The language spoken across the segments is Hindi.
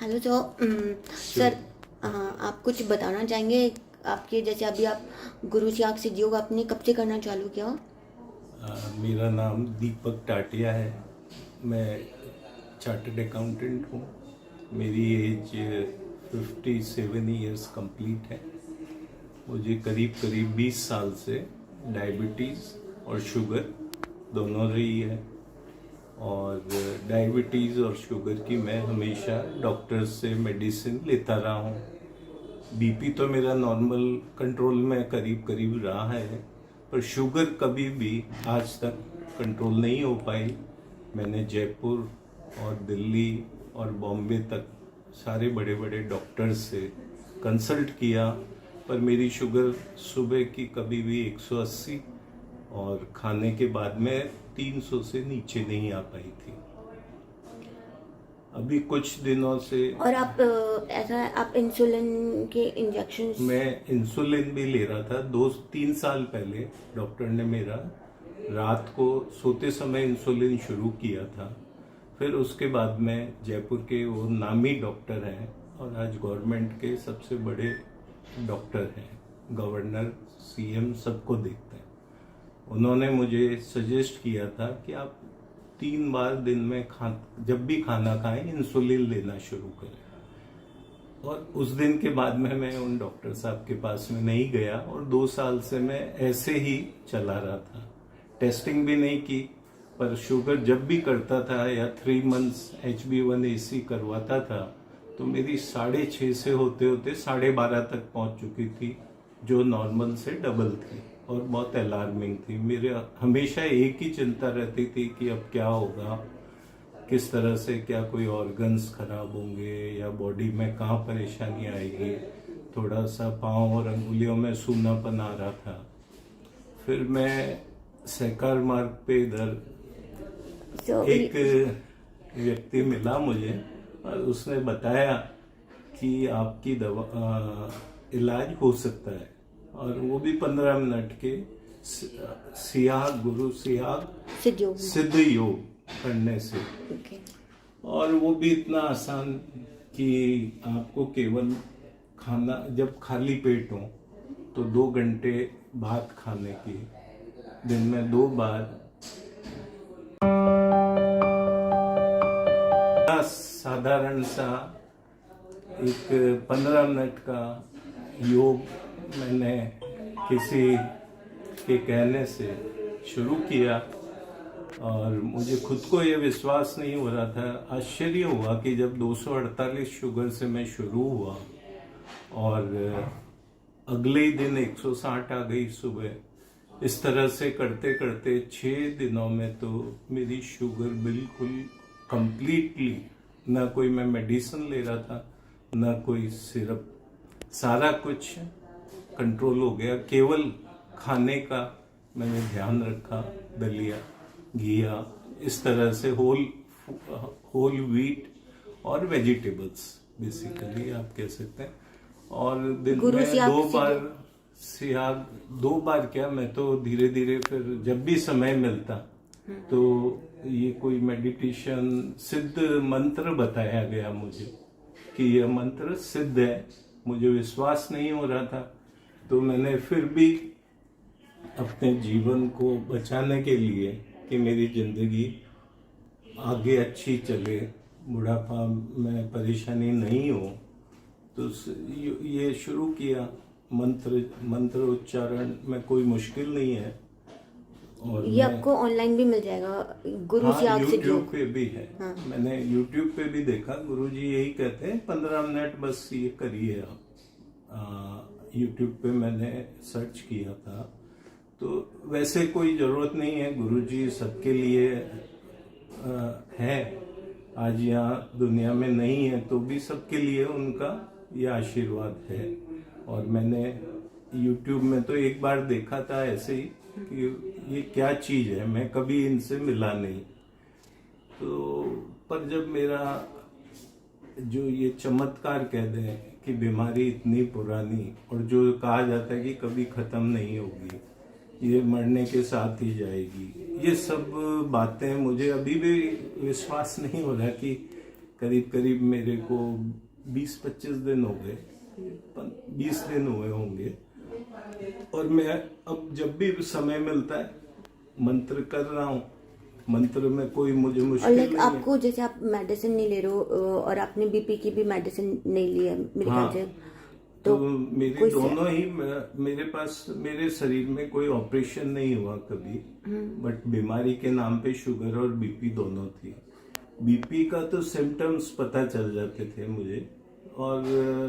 हेलो सर, आप कुछ बताना चाहेंगे? आपके जैसे अभी आप गुरु जी आग सिद्ध योग आपने कब से करना चालू किया? मेरा नाम दीपक टाटिया है। मैं चार्टर्ड अकाउंटेंट हूँ। मेरी एज 57 ईयर्स कंप्लीट है। मुझे करीब करीब 20 साल से डायबिटीज़ और शुगर दोनों रही है। और डायबिटीज़ और शुगर की मैं हमेशा डॉक्टर से मेडिसिन लेता रहा हूँ। बीपी तो मेरा नॉर्मल कंट्रोल में करीब करीब रहा है, पर शुगर कभी भी आज तक कंट्रोल नहीं हो पाई। मैंने जयपुर और दिल्ली और बॉम्बे तक सारे बड़े बड़े डॉक्टर्स से कंसल्ट किया, पर मेरी शुगर सुबह की कभी भी 180 और खाने के बाद में 300 से नीचे नहीं आ पाई थी। अभी कुछ दिनों से और आप ऐसा आप इंसुलिन के इंजेक्शन? मैं इंसुलिन भी ले रहा था। 2-3 साल पहले डॉक्टर ने मेरा रात को सोते समय इंसुलिन शुरू किया था। फिर उसके बाद में जयपुर के वो नामी डॉक्टर हैं और आज गवर्नमेंट के सबसे बड़े डॉक्टर हैं, गवर्नर, सीएम सबको देखते हैं। उन्होंने मुझे सजेस्ट किया था कि आप 3 बार दिन में जब भी खाना खाएं इंसुलिन लेना शुरू करें। और उस दिन के बाद में मैं उन डॉक्टर साहब के पास में नहीं गया और 2 साल से मैं ऐसे ही चला रहा था। टेस्टिंग भी नहीं की, पर शुगर जब भी करता था या 3 मंथ्स HB1AC करवाता था तो मेरी 6.5 से होते होते 12.5 तक पहुंच चुकी थी, जो नॉर्मल से डबल थी और बहुत अलार्मिंग थी। मेरे हमेशा एक ही चिंता रहती थी कि अब क्या होगा, किस तरह से, क्या कोई ऑर्गन्स खराब होंगे या बॉडी में कहाँ परेशानी आएगी। थोड़ा सा पाँव और अंगुलियों में सूनापन आ रहा था। फिर मैं सहकार मार्ग पे इधर एक व्यक्ति मिला मुझे और उसने बताया कि आपकी दवा इलाज हो सकता है, और वो भी 15 मिनट के सियाग, गुरु सियाग सिद्ध योग करने से। और वो भी इतना आसान कि आपको केवल खाना, जब खाली पेट हो तो 2 घंटे भात खाने की, दिन में 2 बार। साधारण सा एक 15 मिनट का योग मैंने किसी के कहने से शुरू किया और मुझे खुद को ये विश्वास नहीं हो रहा था। आश्चर्य हुआ कि जब 248 शुगर से मैं शुरू हुआ और अगले ही दिन 160 आ गई सुबह। इस तरह से करते करते 6 दिनों में तो मेरी शुगर बिल्कुल कंप्लीटली, ना कोई मैं मेडिसिन ले रहा था ना कोई सिरप, सारा कुछ कंट्रोल हो गया। केवल खाने का मैंने ध्यान रखा, दलिया, घिया, इस तरह से होल व्हीट और वेजिटेबल्स बेसिकली आप कह सकते हैं। और दिन में 2 बार सियाग, 2 बार क्या, मैं तो धीरे धीरे फिर जब भी समय मिलता तो ये कोई मेडिटेशन सिद्ध मंत्र बताया गया मुझे कि यह मंत्र सिद्ध है। मुझे विश्वास नहीं हो रहा था, तो मैंने फिर भी अपने जीवन को बचाने के लिए कि मेरी जिंदगी आगे अच्छी चले, बुढ़ापा में परेशानी नहीं हो, तो ये शुरू किया। मंत्र उच्चारण में कोई मुश्किल नहीं है। और ये आपको ऑनलाइन भी मिल जाएगा, गुरु जी आग सिद्ध यूट्यूब पे भी है। हाँ। मैंने यूट्यूब पे भी देखा, गुरु जी यही कहते हैं 15 मिनट बस ये करिए आप। यूट्यूब पे मैंने सर्च किया था, तो वैसे कोई जरूरत नहीं है, गुरु जी सबके लिए है। आज यहाँ दुनिया में नहीं है तो भी सबके लिए उनका ये आशीर्वाद है। और मैंने यूट्यूब में तो एक बार देखा था ऐसे ही कि ये क्या चीज है, मैं कभी इनसे मिला नहीं। तो पर जब मेरा जो ये चमत्कार कह दें कि बीमारी इतनी पुरानी और जो कहा जाता है कि कभी खत्म नहीं होगी, ये मरने के साथ ही जाएगी, ये सब बातें मुझे अभी भी विश्वास नहीं हो रहा कि करीब करीब मेरे को 20-25 दिन हो गए, 20 दिन हुए होंगे। और मैं अब जब भी समय मिलता है मंत्र कर रहा हूँ। मंत्र में कोई मुझे और मुश्किल लाइक नहीं है। आपको जैसे आप मेडिसिन नहीं ले रहे हो और आपने बीपी की भी मेडिसिन नहीं ली है मेरे ख्याल हाँ, से, तो मेरे कोई दोनों ही, मेरे पास, मेरे शरीर में कोई ऑपरेशन नहीं हुआ कभी, बट बीमारी के नाम पे शुगर और बीपी दोनों थी। बीपी का तो सिम्टम्स पता चल जाते थे मुझे, और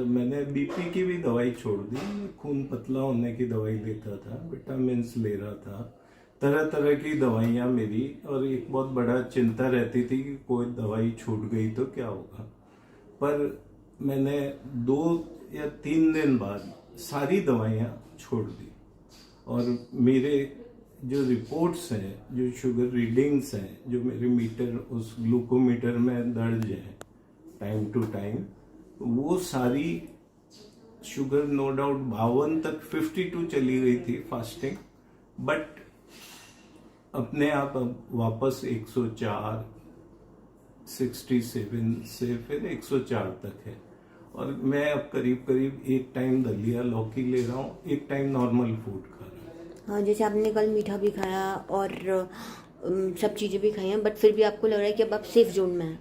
मैंने बीपी की भी दवाई छोड़ दी। खून पतला होने की दवाई लेता था, विटामिन ले रहा था, तरह तरह की दवाइयाँ मेरी, और एक बहुत बड़ा चिंता रहती थी कि कोई दवाई छूट गई तो क्या होगा। पर मैंने 2 या 3 दिन बाद सारी दवाइयाँ छोड़ दी, और मेरे जो रिपोर्ट्स हैं, जो शुगर रीडिंग्स हैं, जो मेरे मीटर, उस ग्लूकोमीटर में दर्ज है टाइम टू टाइम, वो सारी शुगर नो डाउट 52 तक 52 चली गई थी फास्टिंग, बट अपने आप अब वापस 104, 67 से फिर 104 तक है। और मैं अब करीब करीब एक टाइम दलिया लौकी ले रहा हूँ, एक टाइम नॉर्मल फूड खा रहा हूँ। हाँ, जैसे आपने कल मीठा भी खाया और सब चीज़ें भी खाई हैं, बट फिर भी आपको लग रहा है कि अब आप सेफ जोन में हैं।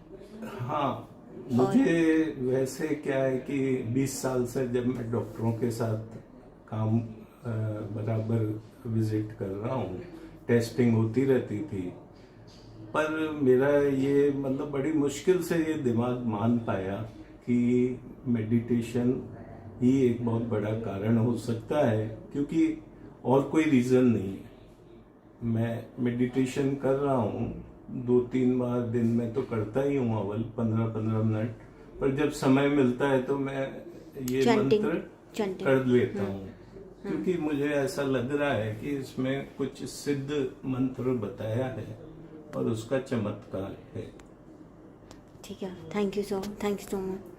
हाँ, मुझे वैसे क्या है कि 20 साल से जब मैं डॉक्टरों के साथ काम बराबर विजिट कर रहा हूँ, टेस्टिंग होती रहती थी, पर मेरा ये मतलब बड़ी मुश्किल से ये दिमाग मान पाया कि मेडिटेशन ही एक बहुत बड़ा कारण हो सकता है, क्योंकि और कोई रीज़न नहीं है। मैं मेडिटेशन कर रहा हूँ 2-3 बार दिन में तो करता ही हूँ, अव्वल 15-15 मिनट, पर जब समय मिलता है तो मैं ये मंत्र कर लेता हूँ, क्योंकि मुझे ऐसा लग रहा है कि इसमें कुछ सिद्ध मंत्र बताया है और उसका चमत्कार है। ठीक है, थैंक यू सो मच।